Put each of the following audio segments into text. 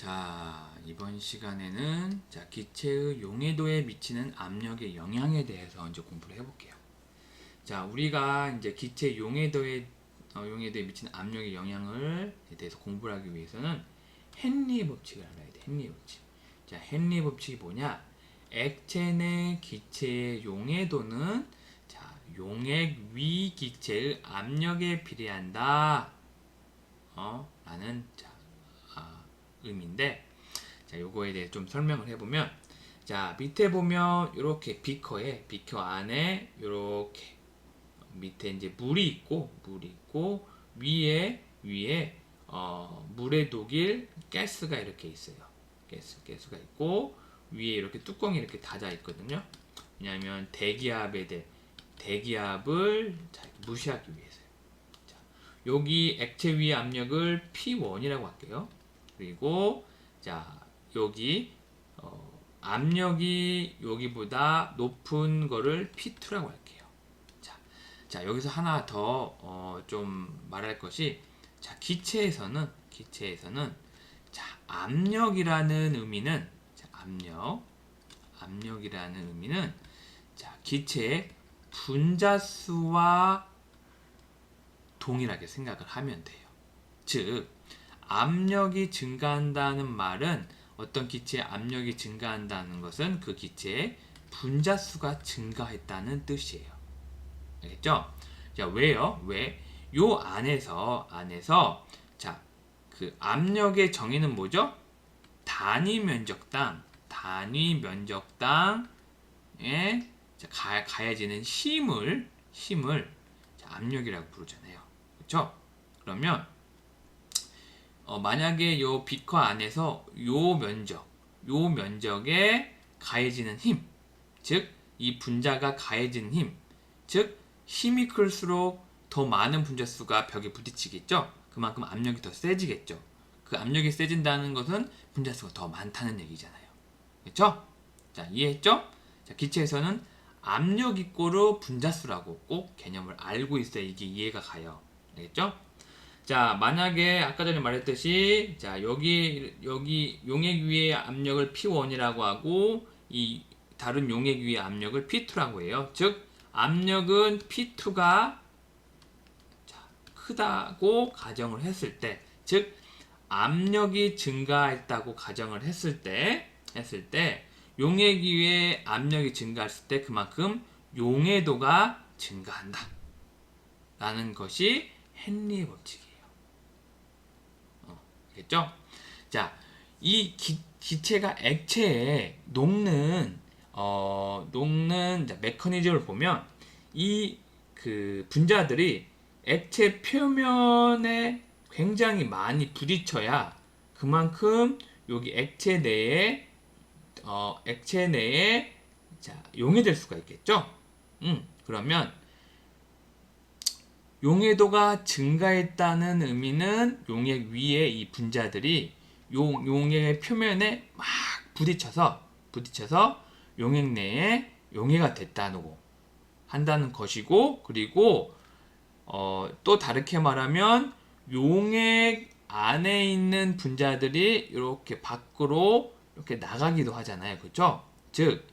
자, 이번 시간에는 기체의 용해도에 미치는 압력의 영향에 대해서 이제 공부를 해볼게요. 자, 우리가 이제 기체 용해도에 미치는 압력의 영향을 대해서 공부를 하기 위해서는 헨리의 법칙을 알아야 돼. 헨리의 법칙. 자, 헨리의 법칙이 뭐냐? 액체 내 기체의 용해도는 용액 위 기체의 압력에 비례한다. 라는 의미인데, 요거에 대해 좀 설명을 해보면, 밑에 보면 이렇게 비커 안에 이렇게 밑에 이제 물이 있고 위에 물에 독일 가스가 이렇게 있어요. 가스가 있고 위에 이렇게 뚜껑이 이렇게 닫아 있거든요. 왜냐하면 대기압을 무시하기 위해서요. 여기 액체 위의 압력을 P1이라고 할게요. 그리고 여기 압력이 여기보다 높은 거를 P2라고 할게요. 여기서 하나 더 좀 말할 것이, 기체에서는 압력이라는 의미는 압력이라는 의미는 기체의 분자수와 동일하게 생각을 하면 돼요. 즉, 압력이 증가한다는 말은, 어떤 기체의 압력이 증가한다는 것은 그 기체의 분자수가 증가했다는 뜻이에요. 알겠죠? 왜요? 요 안에서 그 압력의 정의는 뭐죠? 단위 면적당에 가해지는 힘을 압력이라고 부르잖아요. 그렇죠? 그러면 만약에 요 비커 안에서 요 면적에 가해지는 힘, 즉 이 분자가 가해지는 힘, 즉 힘이 클수록 더 많은 분자수가 벽에 부딪히겠죠? 그만큼 압력이 더 세지겠죠? 그 압력이 세진다는 것은 분자수가 더 많다는 얘기잖아요. 그렇죠? 이해했죠? 기체에서는 압력 이꼬르 분자수라고 꼭 개념을 알고 있어야 이게 이해가 가요. 알겠죠? 만약에 아까 전에 말했듯이 여기 용액 위의 압력을 P1이라고 하고 이 다른 용액 위의 압력을 P2라고 해요. 즉 압력은 P2가 크다고 가정을 했을 때, 즉 압력이 증가했다고 가정을 했을 때 용액 위의 압력이 증가했을 때 그만큼 용해도가 증가한다 라는 것이 헨리의 법칙이에요. 알겠죠? 이 기체가 액체에 녹는 메커니즘을 보면, 이 그 분자들이 액체 표면에 굉장히 많이 부딪혀야 그만큼 여기 액체 내에 용해될 수가 있겠죠? 그러면 용해도가 증가했다는 의미는 용액 위에 이 분자들이 용액의 표면에 막 부딪혀서 용액 내에 용해가 됐다고 한다는 것이고, 그리고 또 다르게 말하면 용액 안에 있는 분자들이 이렇게 밖으로 이렇게 나가기도 하잖아요. 그렇죠? 즉,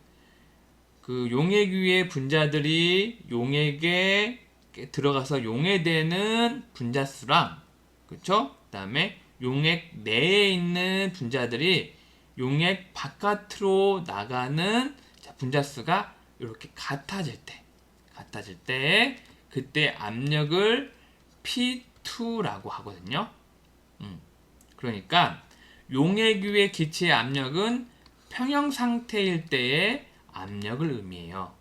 그 용액 위의 분자들이 용액에 들어가서 용해되는 분자수랑, 그렇죠? 그다음에 용액 내에 있는 분자들이 용액 바깥으로 나가는 분자수가 이렇게 같아질 때 그때 압력을 P2라고 하거든요. 그러니까 용액 위의 기체의 압력은 평형 상태일 때의 압력을 의미해요.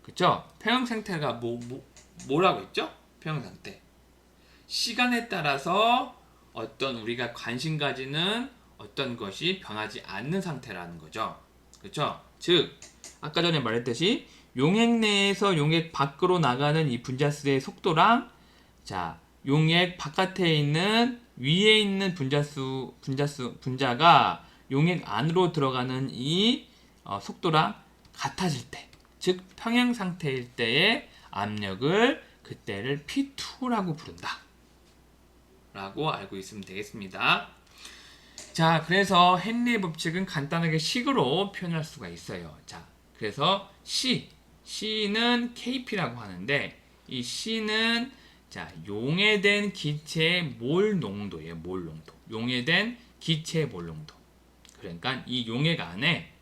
그쵸? 평형 상태가 뭐라고 했죠? 평형 상태. 시간에 따라서 우리가 관심 가지는 어떤 것이 변하지 않는 상태라는 거죠. 그쵸? 즉, 아까 전에 말했듯이 용액 내에서 용액 밖으로 나가는 이 분자수의 속도랑 용액 바깥에 있는 위에 있는 분자가 용액 안으로 들어가는 이 속도랑 같아질 때, 즉 평행 상태일 때의 압력을 그때를 P2라고 부른다 라고 알고 있으면 되겠습니다. 자, 그래서 헨리의 법칙은 간단하게 식으로 표현할 수가 있어요. 자, 그래서 C는 KP라고 하는데 이 C는 자, 용해된 기체의 몰 농도예요. 몰 농도. 용해된 기체의 몰 농도. 그러니까 이 용액 안에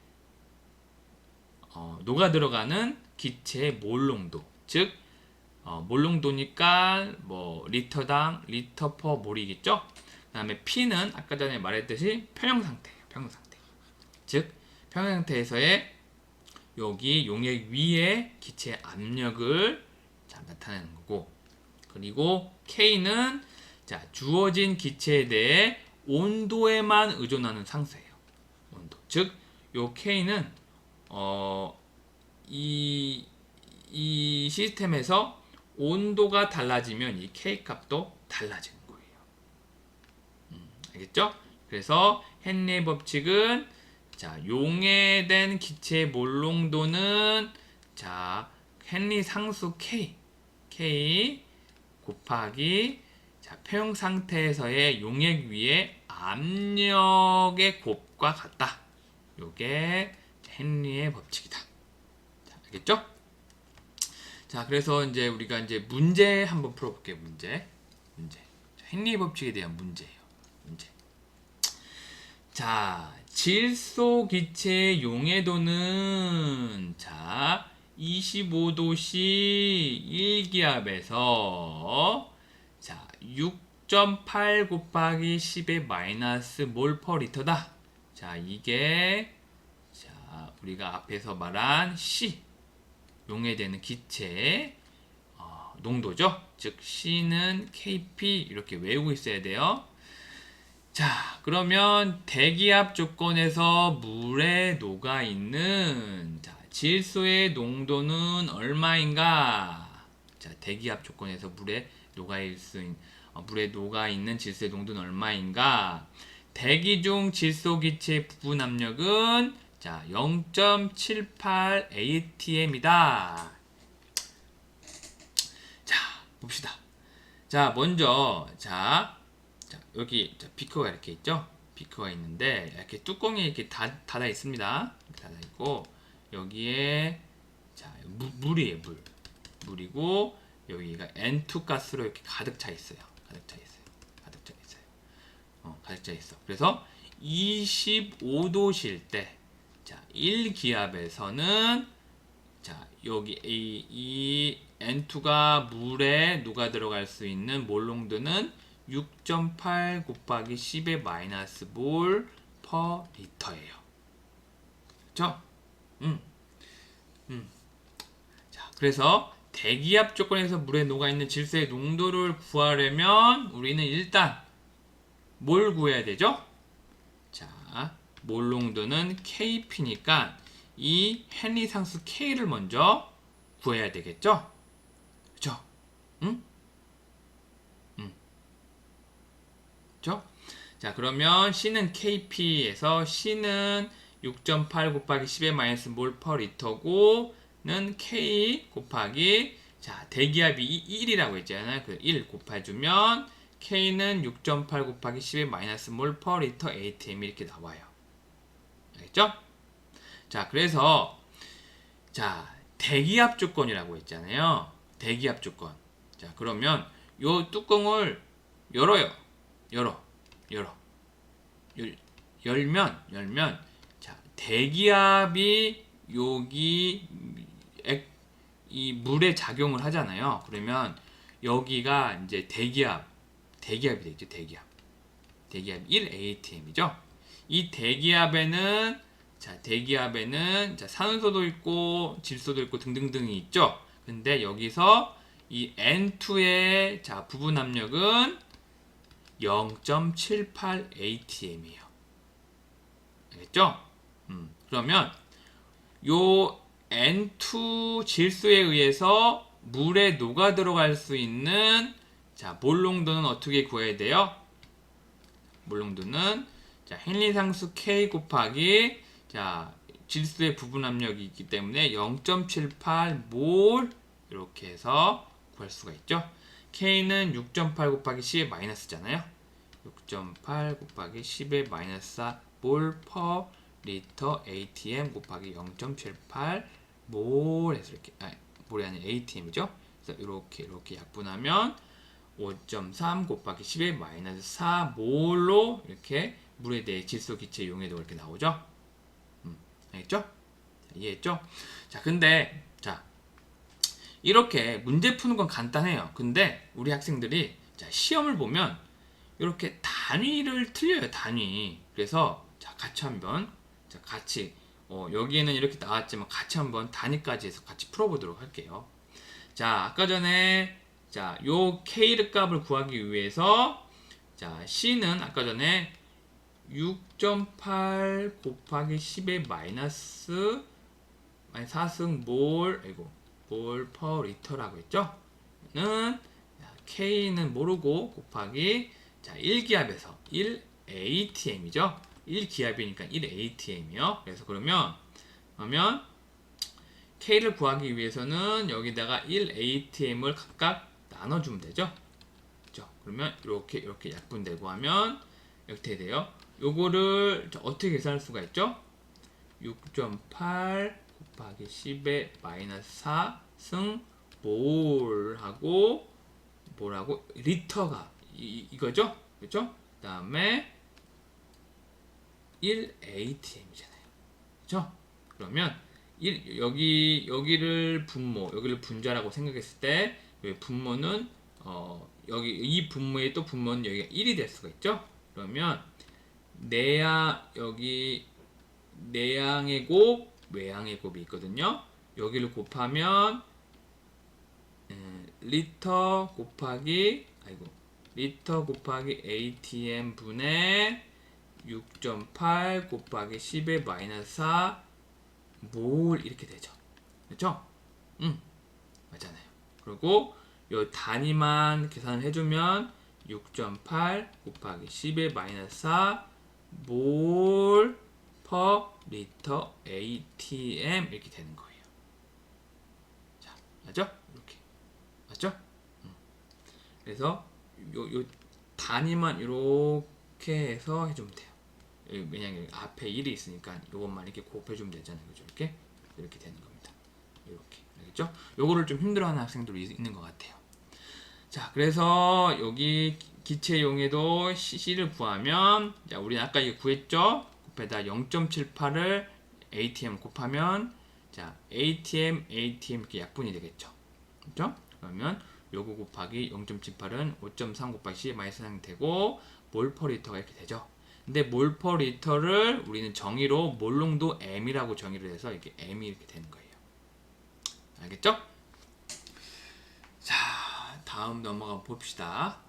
녹아 들어가는 기체의 몰 농도. 즉 몰 농도니까 뭐 리터당 리터 퍼 몰이겠죠? 그다음에 P는 아까 전에 말했듯이 평형 상태예요. 평형 상태. 즉 평형 상태에서의 여기 용액 위에 기체 압력을 자, 나타내는 거고, 그리고 K는 자, 주어진 기체에 대해 온도에만 의존하는 상수예요. 온도. 즉, 요 K는 이 시스템에서 온도가 달라지면 이 K 값도 달라지는 거예요. 알겠죠? 그래서 헨리의 법칙은 자, 용해된 기체의 몰 농도는 자, 헨리 상수 K 곱하기 자, 평형 상태에서의 용액 위의 압력의 곱과 같다. 요게 헨리의 법칙이다. 자, 알겠죠? 자, 그래서 이제 우리가 이제 문제 한번 풀어볼게요. 문제. 자, 헨리의 법칙에 대한 문제예요. 문제. 자, 질소 기체의 용해도는 자, 25도씨 1기압에서 자, 6.8 곱하기 10의 마이너스 몰 퍼 리터다. 자, 이게 자, 우리가 앞에서 말한 C 용해되는 기체의 농도죠. 즉 C는 KP 이렇게 외우고 있어야 돼요. 자, 그러면 대기압 조건에서 물에 녹아있는 자, 질소의 농도는 얼마인가? 자, 대기압 조건에서 물에 녹아있는 질소의 농도는 얼마인가? 대기 중 질소 기체의 부분 압력은 자, 0.78 atm이다. 자, 봅시다. 자, 먼저 자, 여기 비커가 이렇게 있죠? 비커가 있는데 이렇게 뚜껑이 이렇게 닫아 있습니다. 닫아 있고 여기에 자, 물이에요, 물이고 여기가 N2 가스로 이렇게 가득 차 있어요. 가득 차 있어. 그래서 25도실 때 자, 1기압에서는 자, 여기 이 N2가 물에 녹아 들어갈 수 있는 몰 농도는 6.8 곱하기 10의 마이너스 몰 퍼 리터예요. 그렇죠? 자, 그래서 대기압 조건에서 물에 녹아있는 질소의 농도를 구하려면 우리는 일단 뭘 구해야 되죠? 자, 몰 농도는 KP니까 이 헨리 상수 K를 먼저 구해야 되겠죠? 그렇죠? 응? 그렇죠? 자, 그러면 C는 KP에서 C는 6.8 곱하기 10의 마이너스 몰 퍼 리터고 는 K 곱하기 자, 대기압이 1이라고 했잖아요. 그 1 곱해주면 K는 6.8 곱하기 10의 마이너스 몰 퍼 리터 ATM 이렇게 나와요. 알겠죠? 자, 그래서 자, 대기압 조건이라고 했잖아요. 대기압 조건. 자, 그러면 요 뚜껑을 열어요. 열면 자, 대기압이 여기 이 물에 작용을 하잖아요. 그러면 여기가 이제 대기압이 되죠. 대기압 1 atm이죠. 이 대기압에는 자, 산소도 있고 질소도 있고 등등등이 있죠. 근데 여기서 이 N2의 자, 부분 압력은 0.78 atm이에요. 알겠죠? 그러면 요 N2 질소에 의해서 물에 녹아 들어갈 수 있는 자, 몰 농도는 어떻게 구해야 돼요? 몰 농도는 자, 헨리 상수 K 곱하기 자, 질소의 부분 압력이 있기 때문에 0.78 몰 이렇게 해서 구할 수가 있죠. K는 6.8 곱하기 10의 마이너스잖아요. 6.8 곱하기 10의 마이너스 4 몰 퍼 리터 ATM 곱하기 0.78 몰 해서 이렇게 몰이 아니라 ATM이죠. 그래서 이렇게 약분하면 5.3 곱하기 10의 마이너스 4 몰로 이렇게 물에 대해 질소 기체 용해도 이렇게 나오죠. 알겠죠? 이해했죠? 자, 근데 자 이렇게 문제 푸는 건 간단해요. 근데 우리 학생들이 자, 시험을 보면 이렇게 단위를 틀려요. 단위. 그래서 자, 같이 한번 자, 같이 여기에는 이렇게 나왔지만 같이 한번 단위까지 해서 같이 풀어보도록 할게요. 자, 아까 전에 자, 요 K 값을 구하기 위해서 자, C는 아까 전에 6.8 곱하기 10의 마이너스 4승 몰 퍼 리터라고 했죠? 는 K는 모르고 곱하기 자, 1기압에서 1ATM이죠? 1기압이니까 1ATM이요. 그래서 그러면 K를 구하기 위해서는 여기다가 1ATM을 각각 나눠주면 되죠? 그렇죠? 그러면 이렇게 약분되고 하면 이렇게 돼요. 요거를 어떻게 계산할 수가 있죠? 6.8 곱하기 10의 마이너스 4승 몰하고 뭐라고? 리터가 이거죠? 그렇죠? 그 다음에 1ATM이잖아요. 그렇죠? 그러면 여기를 분모, 여기를 분자라고 생각했을 때 분모는 여기 이 분모의 또 분모는 여기가 1이 될 수가 있죠? 그러면 여기 내양의 곱, 외양의 곱이 있거든요. 여기를 곱하면 리터 곱하기 ATM 분의 6.8 곱하기 10의 마이너스 4 몰 이렇게 되죠. 그렇죠? 맞잖아요. 그리고 요 단위만 계산을 해주면 6.8 곱하기 10의 마이너스 4 몰 퍼 리터 ATM 이렇게 되는 거예요. 자, 맞죠? 이렇게 맞죠? 그래서 요 단위만 이렇게 해서 해주면 돼요. 왜냐면 앞에 1이 있으니까 이것만 이렇게 곱해주면 되잖아요. 그죠? 이렇게 되는 겁니다. 이렇게 알겠죠? 요거를 좀 힘들어하는 학생들이 있는 것 같아요. 자, 그래서 여기 기체용해도 C를 구하면 자, 우리는 아까 이거 구했죠? 곱에다 0.78을 ATM 곱하면 자, ATM 이렇게 약분이 되겠죠. 그렇죠? 그러면 요거 곱하기 0.78은 5.3 곱하기 10 마이너스 3이 되고 몰 퍼 리터가 이렇게 되죠. 근데 몰 퍼 리터를 우리는 정의로 몰농도 M이라고 정의를 해서 이렇게 M이 이렇게 되는 거예요. 알겠죠? 자, 다음 넘어가 봅시다.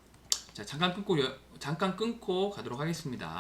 자, 잠깐 끊고 가도록 하겠습니다.